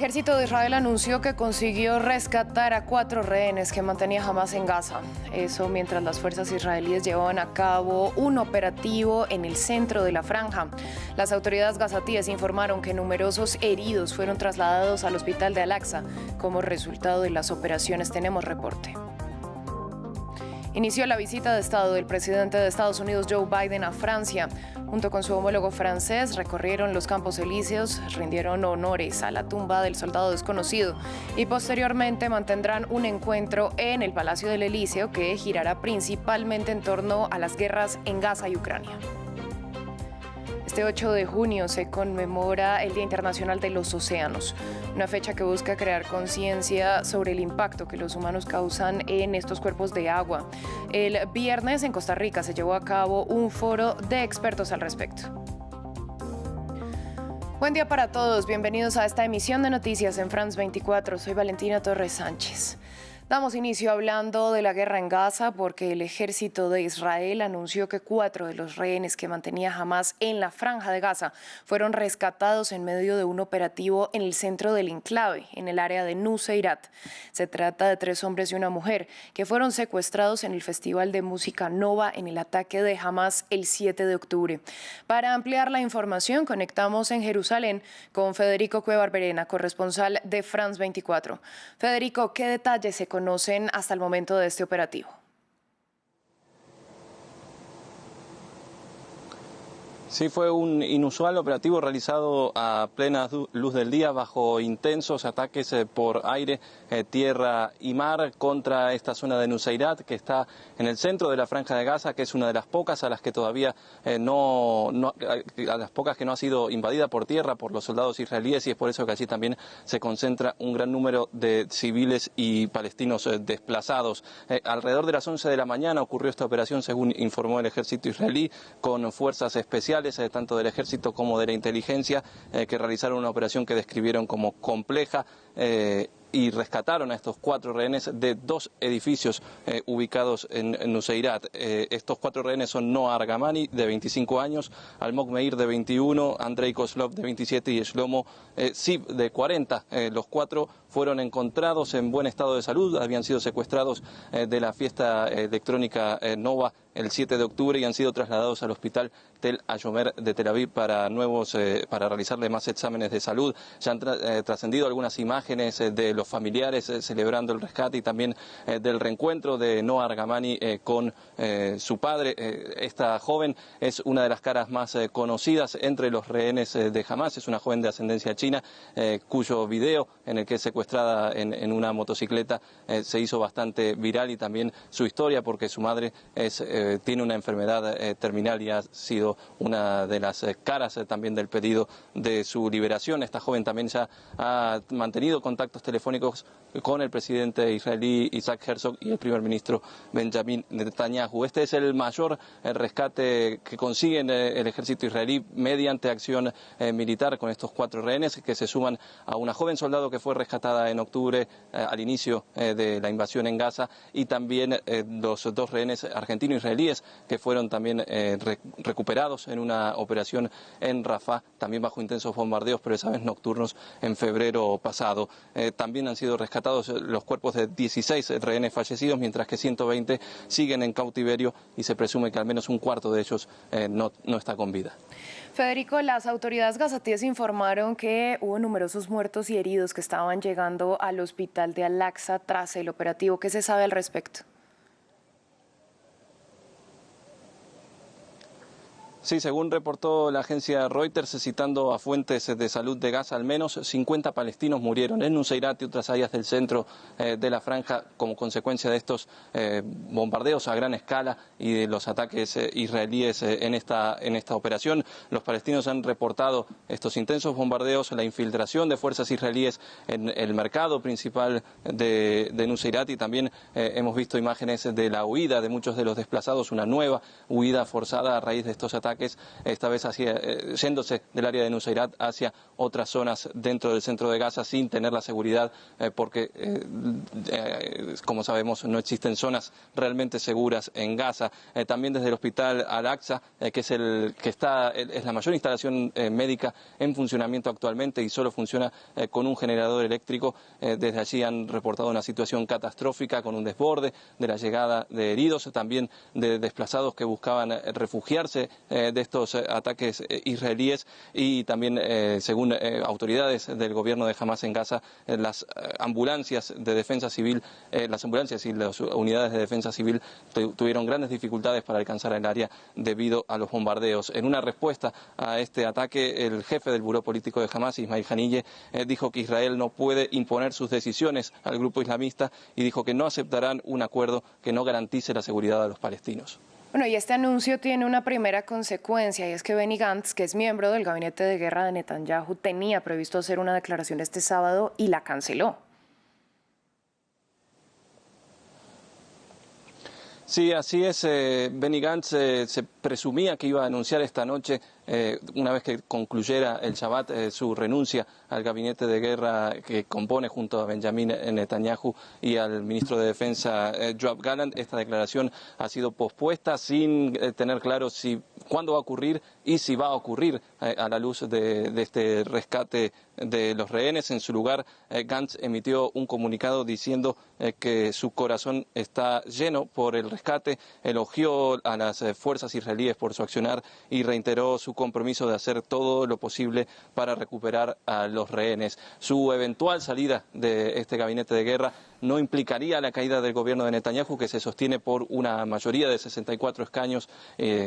ejército de Israel anunció que consiguió rescatar a 4 rehenes que mantenía Hamás en Gaza. Eso mientras las fuerzas israelíes llevaban a cabo un operativo en el centro de la franja. Las autoridades gazatíes informaron que numerosos heridos fueron trasladados al hospital de Al-Aqsa. Como resultado de las operaciones, tenemos reporte. Inició la visita de Estado del presidente de Estados Unidos, Joe Biden, a Francia. Junto con su homólogo francés, recorrieron los Campos Elíseos, rindieron honores a la tumba del soldado desconocido y posteriormente mantendrán un encuentro en el Palacio del Elíseo que girará principalmente en torno a las guerras en Gaza y Ucrania. Este 8 de junio se conmemora el Día Internacional de los Océanos, una fecha que busca crear conciencia sobre el impacto que los humanos causan en estos cuerpos de agua. El viernes en Costa Rica se llevó a cabo un foro de expertos al respecto. Buen día para todos, bienvenidos a esta emisión de noticias en France 24. Soy Valentina Torres Sánchez. Damos inicio hablando de la guerra en Gaza porque el ejército de Israel anunció que 4 de los rehenes que mantenía Hamás en la franja de Gaza fueron rescatados en medio de un operativo en el centro del enclave, en el área de Nuseirat. Se trata de 3 hombres y una mujer que fueron secuestrados en el Festival de Música Nova en el ataque de Hamás el 7 de octubre. Para ampliar la información, conectamos en Jerusalén con Federico Cuellar Barberena, corresponsal de France 24. Federico, ¿qué detalles se conocen hasta el momento de este operativo? Sí, fue un inusual operativo realizado a plena luz del día bajo intensos ataques por aire, tierra y mar contra esta zona de Nuseirat, que está en el centro de la Franja de Gaza, que es una de las pocas a las que todavía a las pocas que no ha sido invadida por tierra por los soldados israelíes, y es por eso que allí también se concentra un gran número de civiles y palestinos desplazados. Alrededor de las 11 de la mañana ocurrió esta operación, según informó el ejército israelí, con fuerzas especiales tanto del ejército como de la inteligencia, que realizaron una operación que describieron como compleja y rescataron a estos 4 rehenes de 2 edificios ubicados en Nuseirat. Estos 4 rehenes son Noah Argamani, de 25 años, Almog Meir, de 21, Andrei Kozlov, de 27 y Shlomo Ziv, de 40. Los 4 fueron encontrados en buen estado de salud, habían sido secuestrados de la fiesta electrónica Nova el 7 de octubre y han sido trasladados al hospital Tel Ayomer de Tel Aviv para realizarle más exámenes de salud. Se han trascendido algunas imágenes de los familiares celebrando el rescate y también del reencuentro de Noah Argamani con su padre. Esta joven es una de las caras más conocidas entre los rehenes de Hamás. Es una joven de ascendencia china cuyo video en el que es secuestrada en una motocicleta se hizo bastante viral, y también su historia, porque su madre tiene una enfermedad terminal y ha sido una de las caras también del pedido de su liberación. Esta joven también ya ha mantenido contactos telefónicos con el presidente israelí Isaac Herzog y el primer ministro Benjamin Netanyahu. Este es el mayor rescate que consigue el ejército israelí mediante acción militar con estos 4 rehenes, que se suman a una joven soldado que fue rescatada en octubre al inicio de la invasión en Gaza, y también los 2 rehenes argentino-israelíes que fueron también recuperados en una operación en Rafah, también bajo intensos bombardeos, pero esa vez nocturnos, en febrero pasado. También han sido rescatados los cuerpos de 16 rehenes fallecidos, mientras que 120 siguen en cautiverio y se presume que al menos un cuarto de ellos no está con vida. Federico, las autoridades gazatíes informaron que hubo numerosos muertos y heridos que estaban llegando al hospital de Al-Aqsa tras el operativo. ¿Qué se sabe al respecto? Sí, según reportó la agencia Reuters, citando a fuentes de salud de Gaza, al menos 50 palestinos murieron en Nuseirat y otras áreas del centro de la franja como consecuencia de estos bombardeos a gran escala y de los ataques israelíes en esta operación. Los palestinos han reportado estos intensos bombardeos, la infiltración de fuerzas israelíes en el mercado principal de Nuseirat, y también hemos visto imágenes de la huida de muchos de los desplazados, una nueva huida forzada a raíz de estos ataques ataques, esta vez yéndose del área de Nuseirat hacia otras zonas dentro del centro de Gaza sin tener la seguridad, porque como sabemos no existen zonas realmente seguras en Gaza. También desde el hospital Al-Aqsa, que es la mayor instalación médica en funcionamiento actualmente y solo funciona con un generador eléctrico, desde allí han reportado una situación catastrófica con un desborde de la llegada de heridos, también de desplazados que buscaban refugiarse de estos ataques israelíes, y también según autoridades del gobierno de Hamás en Gaza, las ambulancias de defensa civil, las ambulancias y las unidades de defensa civil tuvieron grandes dificultades para alcanzar el área debido a los bombardeos. En una respuesta a este ataque, el jefe del Buró Político de Hamás, Ismail Haniyeh, dijo que Israel no puede imponer sus decisiones al grupo islamista y dijo que no aceptarán un acuerdo que no garantice la seguridad de los palestinos. Bueno, y este anuncio tiene una primera consecuencia, y es que Benny Gantz, que es miembro del gabinete de guerra de Netanyahu, tenía previsto hacer una declaración este sábado y la canceló. Sí, así es. Benny Gantz se presumía que iba a anunciar esta noche, una vez que concluyera el Shabbat, su renuncia al gabinete de guerra que compone junto a Benjamin Netanyahu y al ministro de Defensa Yoav Gallant. Esta declaración ha sido pospuesta sin tener claro cuándo va a ocurrir y si va a ocurrir a la luz de este rescate de los rehenes. En su lugar, Gantz emitió un comunicado diciendo que su corazón está lleno por el rescate, elogió a las fuerzas israelíes por su accionar y reiteró su compromiso de hacer todo lo posible para recuperar a los rehenes. Su eventual salida de este gabinete de guerra no implicaría la caída del gobierno de Netanyahu, que se sostiene por una mayoría de 64 escaños,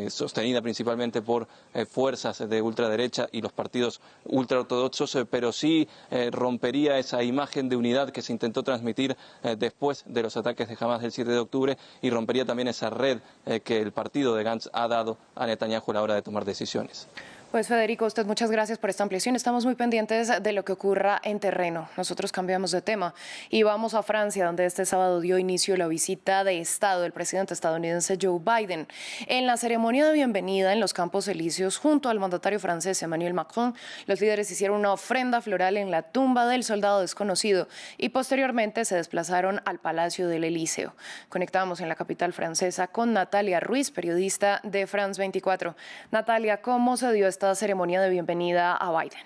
sostenida principalmente por fuerzas de ultraderecha y los partidos ultraortodoxos, pero sí rompería esa imagen de unidad que se intentó transmitir después de los ataques de Hamás del 7 de octubre y rompería también esa red que el partido de Gantz ha dado a Netanyahu a la hora de tomar decisiones. Pues Federico, usted muchas gracias por esta ampliación. Estamos muy pendientes de lo que ocurra en terreno. Nosotros cambiamos de tema y vamos a Francia, donde este sábado dio inicio la visita de Estado del presidente estadounidense Joe Biden. En la ceremonia de bienvenida en los Campos Elíseos, junto al mandatario francés Emmanuel Macron, los líderes hicieron una ofrenda floral en la tumba del soldado desconocido y posteriormente se desplazaron al Palacio del Elíseo. Conectamos en la capital francesa con Natalia Ruiz, periodista de France 24. Natalia, ¿cómo se dio esta ceremonia de bienvenida a Biden?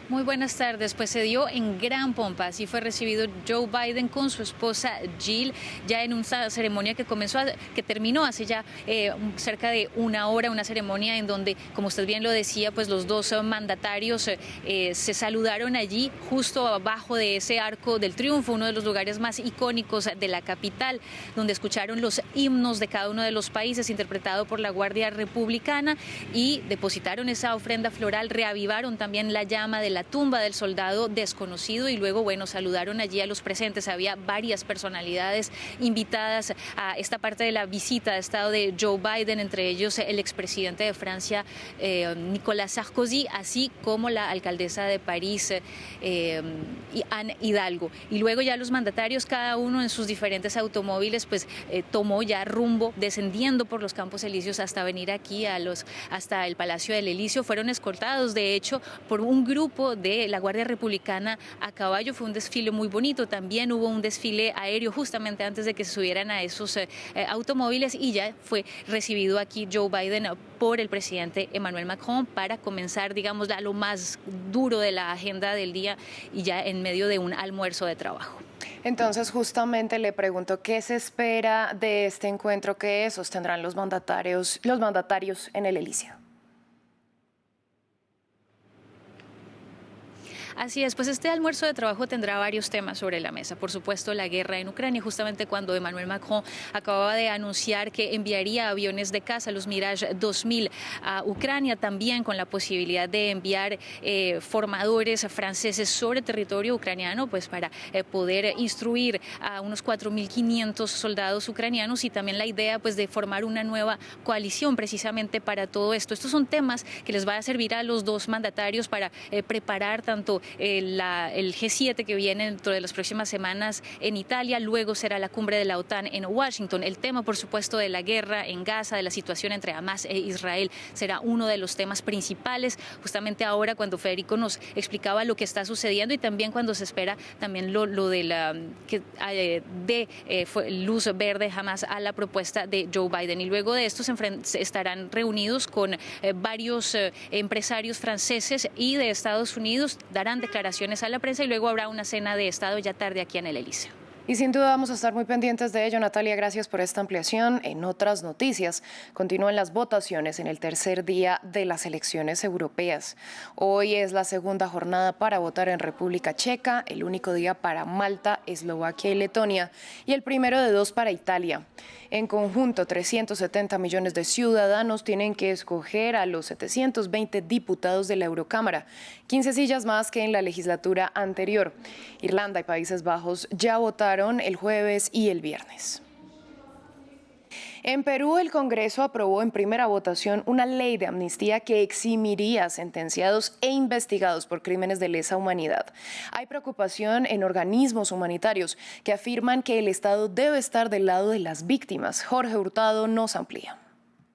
Muy buenas tardes. Pues se dio en gran pompa. Así fue recibido Joe Biden con su esposa Jill, ya en una ceremonia que terminó hace ya cerca de una hora, una ceremonia en donde, como usted bien lo decía, pues los dos mandatarios se saludaron allí, justo abajo de ese Arco del Triunfo, uno de los lugares más icónicos de la capital, donde escucharon los himnos de cada uno de los países interpretado por la Guardia Republicana y depositaron esa ofrenda floral, reavivaron también la llama de la tumba del soldado desconocido y luego, bueno, saludaron allí a los presentes. Había varias personalidades invitadas a esta parte de la visita de Estado de Joe Biden, entre ellos el expresidente de Francia, Nicolas Sarkozy, así como la alcaldesa de París, Anne Hidalgo. Y luego ya los mandatarios, cada uno en sus diferentes automóviles, pues tomó ya rumbo, descendiendo por los Campos Elíseos hasta venir aquí hasta el Palacio del Elíseo. Fueron escoltados, de hecho, por un grupo de la Guardia Republicana a caballo. Fue un desfile muy bonito. También hubo un desfile aéreo justamente antes de que se subieran a esos automóviles y ya fue recibido aquí Joe Biden por el presidente Emmanuel Macron para comenzar, digamos, lo más duro de la agenda del día y ya en medio de un almuerzo de trabajo. Entonces, justamente le pregunto, ¿qué se espera de este encuentro que sostendrán los mandatarios en el Elíseo? Así es, pues este almuerzo de trabajo tendrá varios temas sobre la mesa. Por supuesto, la guerra en Ucrania, justamente cuando Emmanuel Macron acababa de anunciar que enviaría aviones de caza, los Mirage 2000, a Ucrania, también con la posibilidad de enviar formadores franceses sobre territorio ucraniano, pues para poder instruir a unos 4.500 soldados ucranianos y también la idea pues de formar una nueva coalición precisamente para todo esto. Estos son temas que les va a servir a los dos mandatarios para preparar tanto el G7 que viene dentro de las próximas semanas en Italia, luego será la cumbre de la OTAN en Washington. El tema, por supuesto, de la guerra en Gaza, de la situación entre Hamas e Israel, será uno de los temas principales, justamente ahora cuando Federico nos explicaba lo que está sucediendo y también cuando se espera también lo de la fue luz verde jamás a la propuesta de Joe Biden. Y luego de esto se estarán reunidos con varios empresarios franceses y de Estados Unidos, darán declaraciones a la prensa y luego habrá una cena de Estado ya tarde aquí en el Elíseo. Y sin duda vamos a estar muy pendientes de ello. Natalia, gracias por esta ampliación. En otras noticias, continúan las votaciones en el tercer día de las elecciones europeas. Hoy es la segunda jornada para votar en República Checa, el único día para Malta, Eslovaquia y Letonia, y el primero de 2 para Italia. En conjunto, 370 millones de ciudadanos tienen que escoger a los 720 diputados de la Eurocámara, 15 sillas más que en la legislatura anterior. Irlanda y Países Bajos ya votaron el jueves y el viernes. En Perú, el Congreso aprobó en primera votación una ley de amnistía que eximiría a sentenciados e investigados por crímenes de lesa humanidad. Hay preocupación en organismos humanitarios que afirman que el Estado debe estar del lado de las víctimas. Jorge Hurtado nos amplía.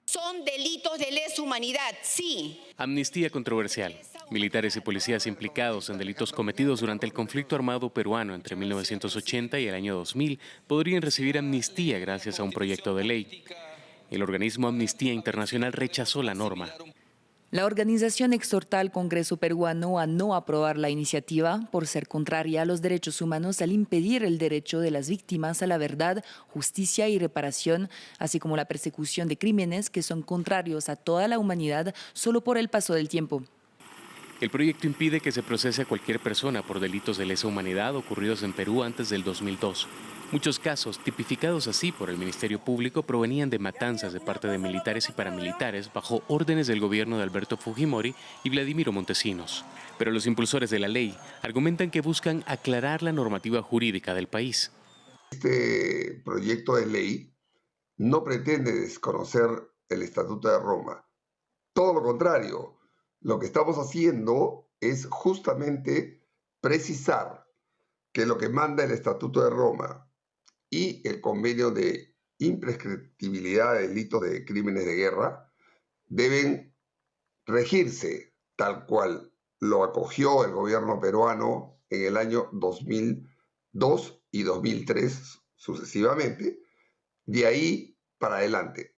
Son delitos de lesa humanidad, sí. Amnistía controversial. Militares y policías implicados en delitos cometidos durante el conflicto armado peruano entre 1980 y el año 2000 podrían recibir amnistía gracias a un proyecto de ley. El organismo Amnistía Internacional rechazó la norma. La organización exhorta al Congreso peruano a no aprobar la iniciativa por ser contraria a los derechos humanos al impedir el derecho de las víctimas a la verdad, justicia y reparación, así como la persecución de crímenes que son contrarios a toda la humanidad solo por el paso del tiempo. El proyecto impide que se procese a cualquier persona por delitos de lesa humanidad ocurridos en Perú antes del 2002. Muchos casos, tipificados así por el Ministerio Público, provenían de matanzas de parte de militares y paramilitares bajo órdenes del gobierno de Alberto Fujimori y Vladimiro Montesinos. Pero los impulsores de la ley argumentan que buscan aclarar la normativa jurídica del país. Este proyecto de ley no pretende desconocer el Estatuto de Roma. Todo lo contrario. Lo que estamos haciendo es justamente precisar que lo que manda el Estatuto de Roma y el convenio de imprescriptibilidad de delitos de crímenes de guerra deben regirse tal cual lo acogió el gobierno peruano en el año 2002 y 2003 sucesivamente, de ahí para adelante.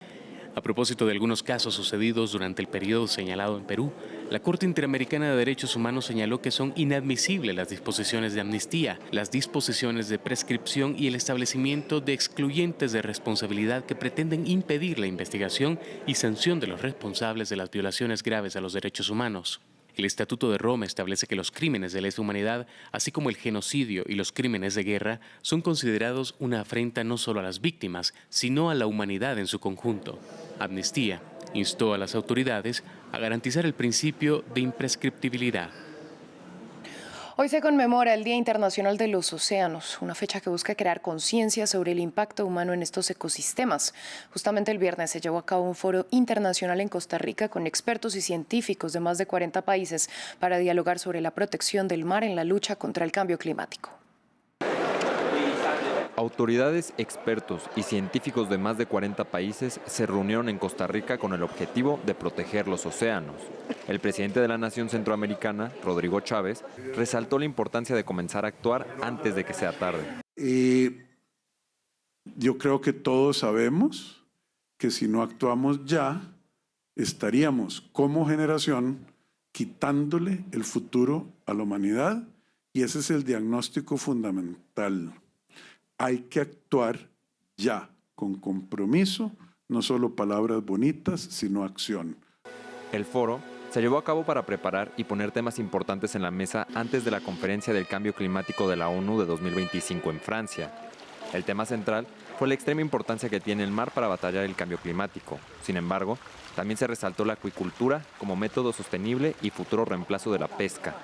A propósito de algunos casos sucedidos durante el periodo señalado en Perú, la Corte Interamericana de Derechos Humanos señaló que son inadmisibles las disposiciones de amnistía, las disposiciones de prescripción y el establecimiento de excluyentes de responsabilidad que pretenden impedir la investigación y sanción de los responsables de las violaciones graves a los derechos humanos. El Estatuto de Roma establece que los crímenes de lesa humanidad, así como el genocidio y los crímenes de guerra, son considerados una afrenta no solo a las víctimas, sino a la humanidad en su conjunto. Amnistía instó a las autoridades a garantizar el principio de imprescriptibilidad. Hoy se conmemora el Día Internacional de los Océanos, una fecha que busca crear conciencia sobre el impacto humano en estos ecosistemas. Justamente el viernes se llevó a cabo un foro internacional en Costa Rica con expertos y científicos de más de 40 países para dialogar sobre la protección del mar en la lucha contra el cambio climático. Autoridades, expertos y científicos de más de 40 países se reunieron en Costa Rica con el objetivo de proteger los océanos. El presidente de la nación centroamericana, Rodrigo Chávez, resaltó la importancia de comenzar a actuar antes de que sea tarde. Yo creo que todos sabemos que si no actuamos ya, estaríamos como generación quitándole el futuro a la humanidad, y ese es el diagnóstico fundamental. Hay que actuar ya, con compromiso, no solo palabras bonitas, sino acción. El foro se llevó a cabo para preparar y poner temas importantes en la mesa antes de la Conferencia del Cambio Climático de la ONU de 2025 en Francia. El tema central fue la extrema importancia que tiene el mar para batallar el cambio climático. Sin embargo, también se resaltó la acuicultura como método sostenible y futuro reemplazo de la pesca.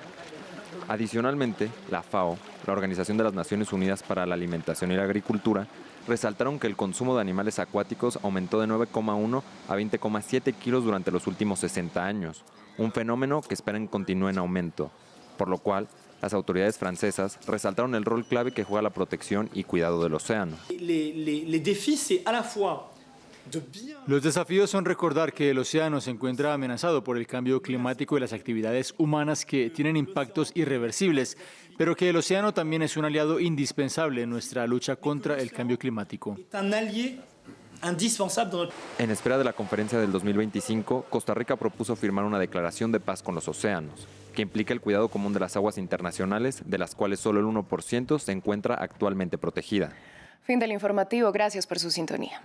Adicionalmente, la FAO, la Organización de las Naciones Unidas para la Alimentación y la Agricultura, resaltaron que el consumo de animales acuáticos aumentó de 9,1 a 20,7 kilos durante los últimos 60 años, un fenómeno que esperan continúe en aumento. por lo cual las autoridades francesas resaltaron el rol clave que juega la protección y cuidado del océano. Los desafíos son recordar que el océano se encuentra amenazado por el cambio climático y las actividades humanas que tienen impactos irreversibles, pero que el océano también es un aliado indispensable en nuestra lucha contra el cambio climático. En espera de la conferencia del 2025, Costa Rica propuso firmar una declaración de paz con los océanos, que implica el cuidado común de las aguas internacionales, de las cuales solo el 1% se encuentra actualmente protegida. Fin del informativo. Gracias por su sintonía.